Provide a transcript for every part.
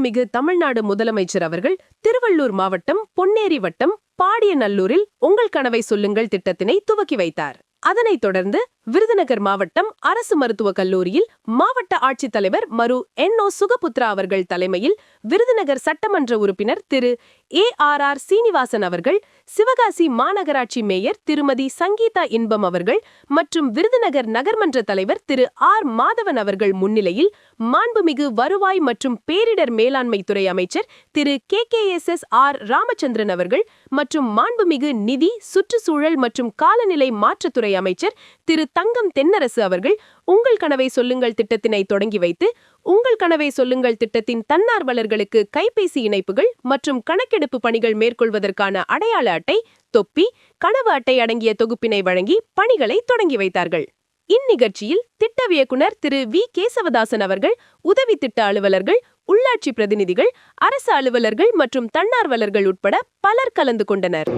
மாண்புமிகு தமிழ்நாடு முதலமைச்சர் அவர்கள் திருவள்ளூர் மாவட்டம் பொன்னேரி வட்டம் பாடியநல்லூரில் உங்கள் கனவை சொல்லுங்கள் திட்டத்தினை துவக்கி வைத்தார். அதனைத் தொடர்ந்து விருதுநகர் மாவட்டம் அரசு மருத்துவக் கல்லூரியில் மாவட்ட ஆட்சித்தலைவர் மரு என். ஓ. சுகபுத்ரா அவர்கள் தலைமையில் விருதுநகர் சட்டமன்ற உறுப்பினர் திரு ARR சீனிவாசன் அவர்கள், சிவகாசி மாநகராட்சி மேயர் திருமதி சங்கீதா இன்பம் அவர்கள் மற்றும் விருதுநகர் நகர்மன்ற தலைவர் திரு R. மாதவன் அவர்கள் முன்னிலையில் மாண்புமிகு வருவாய் மற்றும் பேரிடர் மேலாண்மை துறை அமைச்சர் திரு KKSS R. ராமச்சந்திரன் அவர்கள் மற்றும் மாண்புமிகு நிதி, சுற்றுச்சூழல் மற்றும் காலநிலை மாற்றத்துறை அமைச்சர் திரு தங்கம் தென்னரசு அவர்கள் உங்கள் கனவை சொல்லுங்கள் திட்டத்தினை தொடங்கி வைத்து, உங்கள் கனவை சொல்லுங்கள் திட்டத்தின் தன்னார்வலர்களுக்கு கைபேசி இணைப்புகள் மற்றும் கணக்கெடுப்பு பணிகள் மேற்கொள்வதற்கான அடையாள அட்டை, தொப்பி, கனவு அட்டை அடங்கிய தொகுப்பினை வழங்கி பணிகளை தொடங்கி வைத்தார்கள். இந்நிகழ்ச்சியில் திட்ட இயக்குனர் திரு V. கேசவதாசன் அவர்கள், உதவி திட்ட அலுவலர்கள், உள்ளாட்சி பிரதிநிதிகள், அரசு அலுவலர்கள் மற்றும் தன்னார்வலர்கள் உட்பட பலர் கலந்து கொண்டனர்.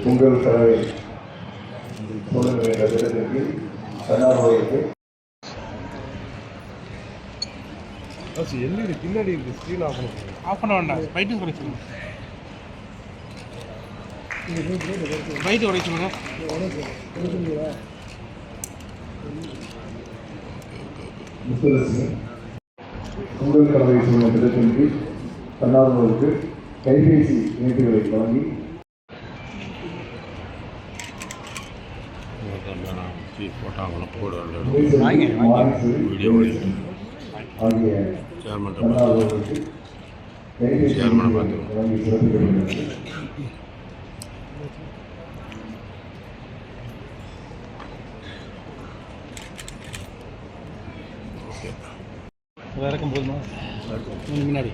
உங்கள் கனவை சொல்லுங்கள் திட்டத்திற்கு தன்னார்வலர்களுக்கு எல்இடி பின்னாடி இருக்கு, ஸ்க்ரீன் ஆஃப் பண்ண வேண்டாம். லைட்டு குறை சொல்லுங்க, லைட்டு குறை சொல்லுங்க. உங்கள் கனவை சொல்லும் திட்டத்திற்கு தன்னார்வலர்களுக்கு கைபேசி இணைப்புகளை வழங்கி ஆகிய தன்னார்வலர்களுக்கு கைபேசி வழங்கி சிறப்பிக்கப்படுகிறது. இறக்கும் போதுமா முன்னாடி